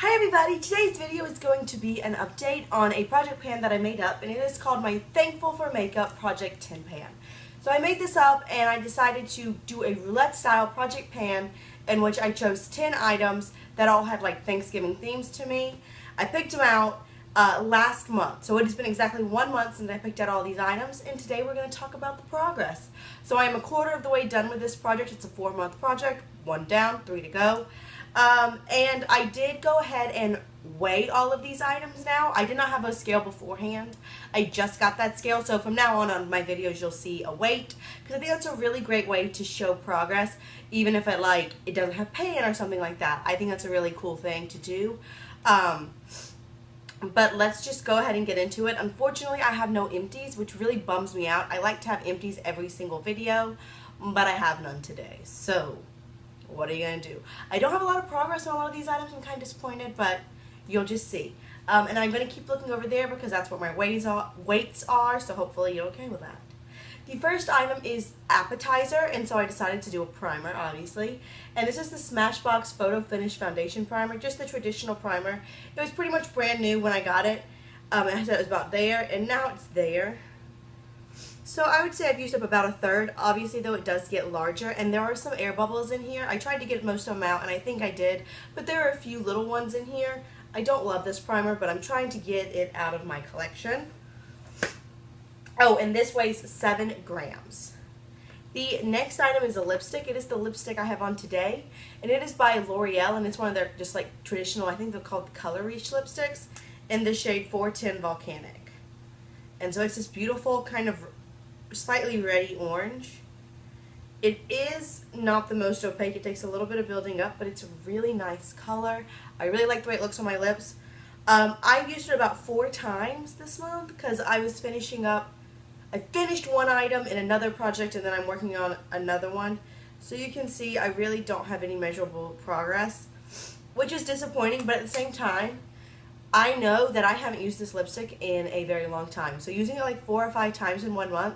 Hi everybody, today's video is going to be an update on a project pan that I made up, and it is called my Thankful for Makeup Project 10 Pan. So I made this up and I decided to do a roulette style project pan in which I chose 10 items that all had like Thanksgiving themes to me. I picked them out last month, so it has been exactly 1 month since I picked out all these items, and today we're going to talk about the progress. So I am a quarter of the way done with this project. It's a 4-month project, 1 down, 3 to go. And I did go ahead and weigh all of these items now. I did not have a scale beforehand. I just got that scale, so from now on my videos you'll see a weight, because I think that's a really great way to show progress, even if it doesn't have pan or something like that. I think that's a really cool thing to do. But let's just go ahead and get into it. Unfortunately, I have no empties, which really bums me out. I like to have empties every single video, but I have none today. So what are you going to do? I don't have a lot of progress on a lot of these items. I'm kind of disappointed, but you'll just see. And I'm going to keep looking over there because that's what my weights are, so hopefully you're okay with that. The first item is Appetizer, and so I decided to do a primer, obviously. And this is the Smashbox Photo Finish Foundation Primer, just the traditional primer. It was pretty much brand new when I got it. I said it was about there, and now it's there. So I would say I've used up about a third. Obviously, though, it does get larger, and there are some air bubbles in here. I tried to get most of them out, and I think I did, but there are a few little ones in here. I don't love this primer, but I'm trying to get it out of my collection. Oh, and this weighs 7 grams. The next item is a lipstick. It is the lipstick I have on today, and it is by L'Oreal, and it's one of their just like traditional, I think they're called Color Reach lipsticks, in the shade 410 Volcanic. And so it's this beautiful kind of slightly reddy orange. It is not the most opaque. It takes a little bit of building up, but it's a really nice color. I really like the way it looks on my lips. I've used it about 4 times this month because I was finishing up. I finished one item in another project, and then I'm working on another one. So you can see I really don't have any measurable progress, which is disappointing, but at the same time, I know that I haven't used this lipstick in a very long time. So using it like 4 or 5 times in 1 month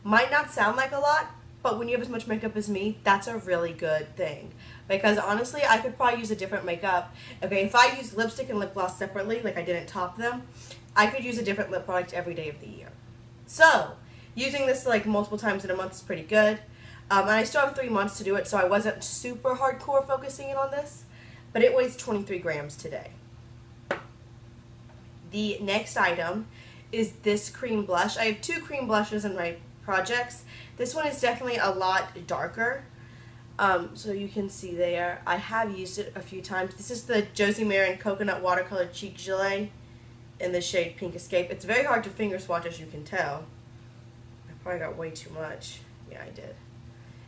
might not sound like a lot, but when you have as much makeup as me, that's a really good thing. Because honestly, I could probably use a different makeup. Okay, if I use lipstick and lip gloss separately, like I didn't top them, I could use a different lip product every day of the year. So, using this like multiple times in a month is pretty good. And I still have 3 months to do it, so I wasn't super hardcore focusing in on this. But it weighs 23 grams today. The next item is this cream blush. I have 2 cream blushes in my projects. This one is definitely a lot darker. So you can see there, I have used it a few times. This is the Josie Maran Coconut Watercolor Cheek Gelee in the shade Pink Escape. It's very hard to finger swatch, as you can tell. I probably got way too much. Yeah, I did.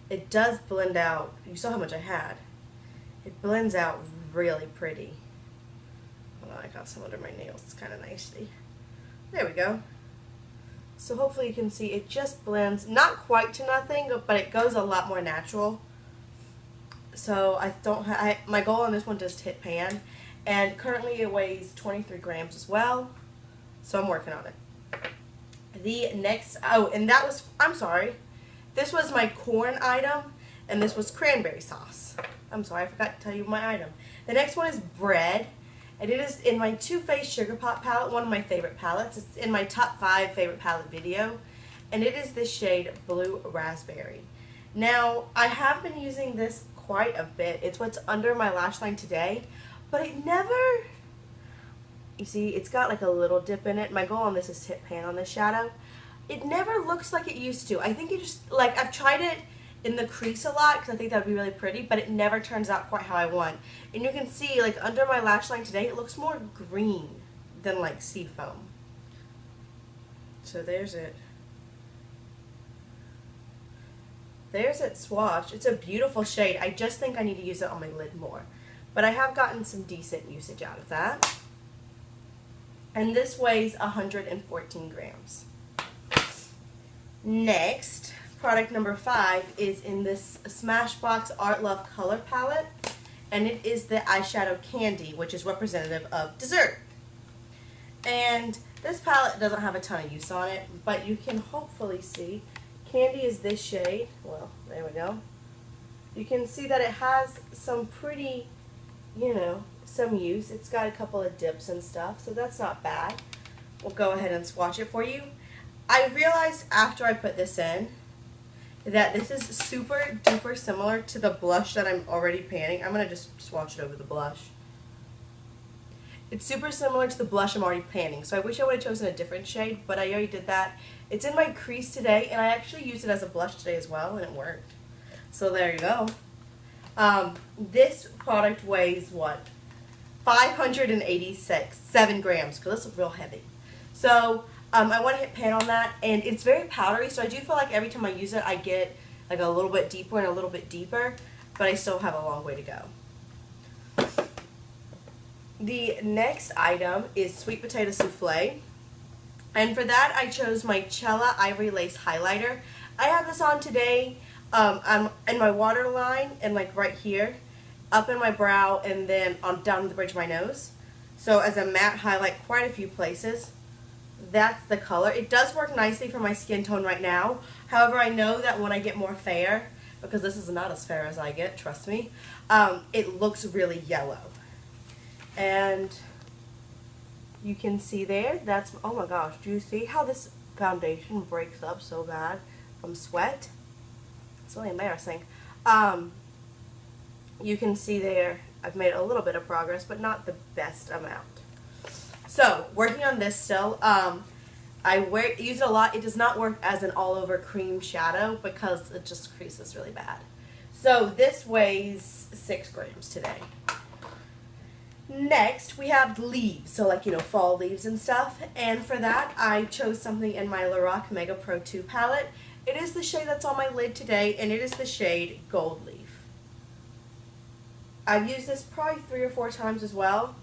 It does blend out. You saw how much I had. It blends out really pretty. Hold on, I got some under my nails. It's kind of nasty. There we go. So hopefully you can see it just blends, not quite to nothing, but it goes a lot more natural. So my goal on this one just hit pan, and currently it weighs 23 grams as well. So I'm working on it. The next, I'm sorry, this was my corn item, and this was cranberry sauce. I'm sorry, I forgot to tell you my item. The next one is bread. And it is in my Too Faced Sugar Pop palette, one of my favorite palettes. It's in my top 5 favorite palette video. And it is this shade Blue Raspberry. Now, I have been using this quite a bit. It's what's under my lash line today. But it never, you see, it's got like a little dip in it. My goal on this is to hit pan on this shadow. It never looks like it used to. I think it just, like, I've tried it in the crease a lot because I think that would be really pretty, but it never turns out quite how I want. And you can see, like, under my lash line today, it looks more green than like seafoam. So there's it. There's it swatched. It's a beautiful shade. I just think I need to use it on my lid more. But I have gotten some decent usage out of that. And this weighs 114 grams. Next, product number 5 is in this Smashbox Art Love Color Palette, and it is the Eyeshadow Candy, which is representative of dessert. And this palette doesn't have a ton of use on it, but you can hopefully see, Candy is this shade. Well, there we go. You can see that it has some pretty, you know, some use. It's got a couple of dips and stuff, so that's not bad. We'll go ahead and swatch it for you. I realized after I put this in that this is super duper similar to the blush that I'm already panning. I'm going to just swatch it over the blush. It's super similar to the blush I'm already panning, so I wish I would have chosen a different shade, but I already did that. It's in my crease today, and I actually used it as a blush today as well, and it worked. So there you go. This product weighs, what, 7 grams, because this is real heavy. So I want to hit pan on that, and it's very powdery, so I do feel like every time I use it, I get like a little bit deeper and a little bit deeper, but I still have a long way to go. The next item is Sweet Potato Soufflé, and for that I chose my Chella Ivory Lace Highlighter. I have this on today in my waterline and like right here, up in my brow, and then down the bridge of my nose. So as a matte highlight, quite a few places. That's the color. It does work nicely for my skin tone right now. However, I know that when I get more fair, because this is not as fair as I get, trust me, it looks really yellow. And you can see there, that's, oh my gosh, do you see how this foundation breaks up so bad from sweat? It's really embarrassing. You can see there, I've made a little bit of progress, but not the best amount. So, working on this still, I use it a lot. It does not work as an all-over cream shadow because it just creases really bad. So, this weighs 6 grams today. Next, we have leaves, so like, you know, fall leaves and stuff. And for that, I chose something in my Lorac Mega Pro 2 palette. It is the shade that's on my lid today, and it is the shade Gold Leaf. I've used this probably 3 or 4 times as well,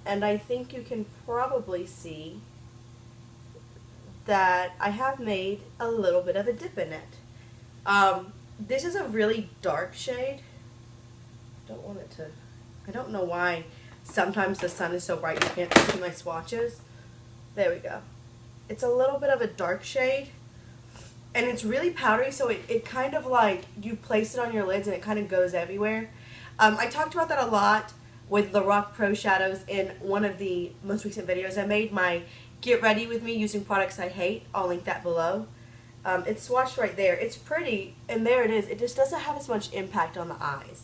and I think you can probably see that I have made a little bit of a dip in it. This is a really dark shade. I don't know why sometimes the sun is so bright you can't see my swatches. There we go. It's a little bit of a dark shade, and it's really powdery, so it kind of like, you place it on your lids and it kind of goes everywhere. I talked about that a lot with Lorac Pro Shadows in one of the most recent videos I made, my Get Ready With Me Using Products I Hate. I'll link that below. It's swatched right there. It's pretty, and there it is. It just doesn't have as much impact on the eyes.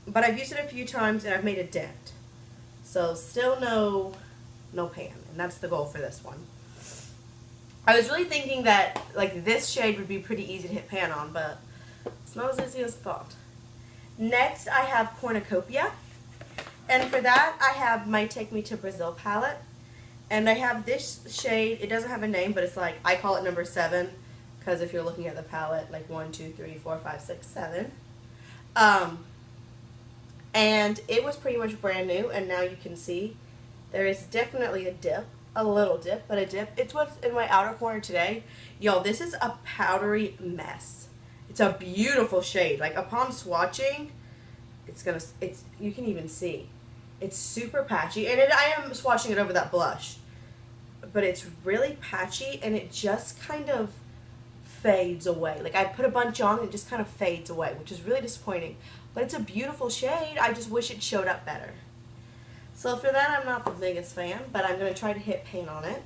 But I've used it a few times and I've made a dent. So still no pan, and that's the goal for this one. I was really thinking that like this shade would be pretty easy to hit pan on, but it's not as easy as I thought. Next, I have Cornucopia, and for that I have my Take Me to Brazil palette, and I have this shade. It doesn't have a name, but it's like, I call it number 7, because if you're looking at the palette, like 1, 2, 3, 4, 5, 6, 7. And it was pretty much brand new, and now you can see there is definitely a dip, a little dip, but a dip. It's what's in my outer corner today. Y'all, this is a powdery mess. It's a beautiful shade. Like, upon swatching, you can even see. It's super patchy, and I am swatching it over that blush. But it's really patchy, and it just kind of fades away. Like, I put a bunch on, and it just kind of fades away, which is really disappointing. But it's a beautiful shade. I just wish it showed up better. So for that, I'm not the biggest fan, but I'm going to try to hit pan on it.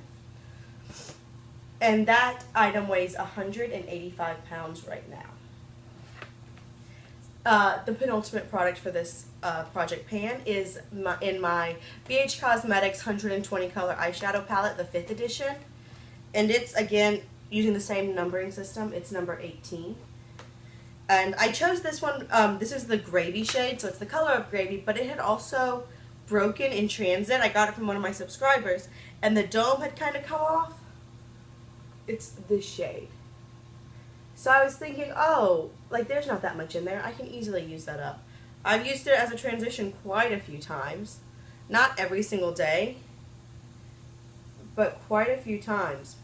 And that item weighs 185 pounds right now. The penultimate product for this project pan is in my Beige Cosmetics 120 color eyeshadow palette, the 5th edition. And it's, again, using the same numbering system. It's number 18. And I chose this one. This is the gravy shade, so it's the color of gravy, but it had also broken in transit. I got it from one of my subscribers, and the dome had kind of come off. It's this shade. So I was thinking, oh, like, there's not that much in there. I can easily use that up. I've used it as a transition quite a few times. Not every single day, but quite a few times.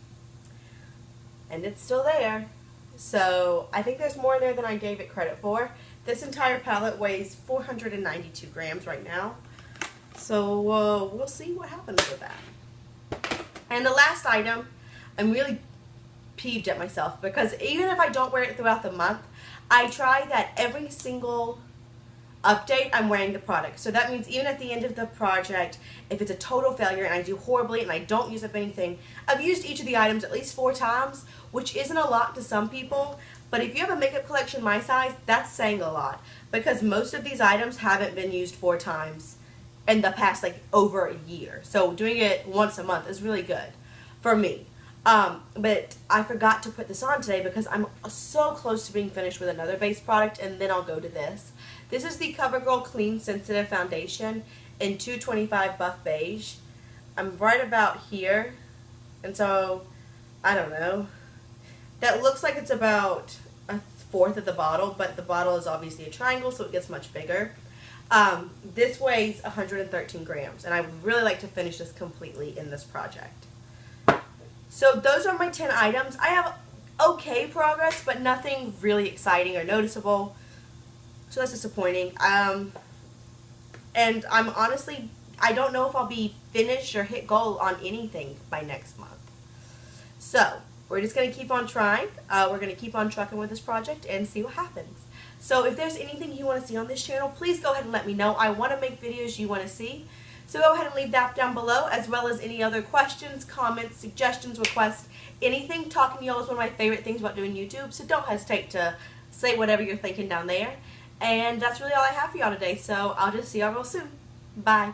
And it's still there. So I think there's more in there than I gave it credit for. This entire palette weighs 492 grams right now. So we'll see what happens with that. And the last item, I'm really peeved at myself because even if I don't wear it throughout the month, I try that every single update, I'm wearing the product. So that means even at the end of the project, if it's a total failure and I do horribly and I don't use up anything, I've used each of the items at least 4 times, which isn't a lot to some people, but if you have a makeup collection my size, that's saying a lot, because most of these items haven't been used 4 times in the past, like, over a year. So doing it once a month is really good for me. But I forgot to put this on today because I'm so close to being finished with another base product, and then I'll go to this. This is the Covergirl Clean Sensitive Foundation in 225 Buff Beige. I'm right about here, and so, I don't know. That looks like it's about 1/4 of the bottle, but the bottle is obviously a triangle, so it gets much bigger. This weighs 113 grams, and I would really like to finish this completely in this project. So those are my 10 items. I have okay progress, but nothing really exciting or noticeable. So that's disappointing. And I'm honestly, I don't know if I'll be finished or hit goal on anything by next month. So we're just going to keep on trying. We're going to keep on trucking with this project and see what happens. So if there's anything you want to see on this channel, please go ahead and let me know. I want to make videos you want to see. So go ahead and leave that down below, as well as any other questions, comments, suggestions, requests, anything. Talking to y'all is one of my favorite things about doing YouTube, so don't hesitate to say whatever you're thinking down there. And that's really all I have for y'all today, so I'll just see y'all real soon. Bye.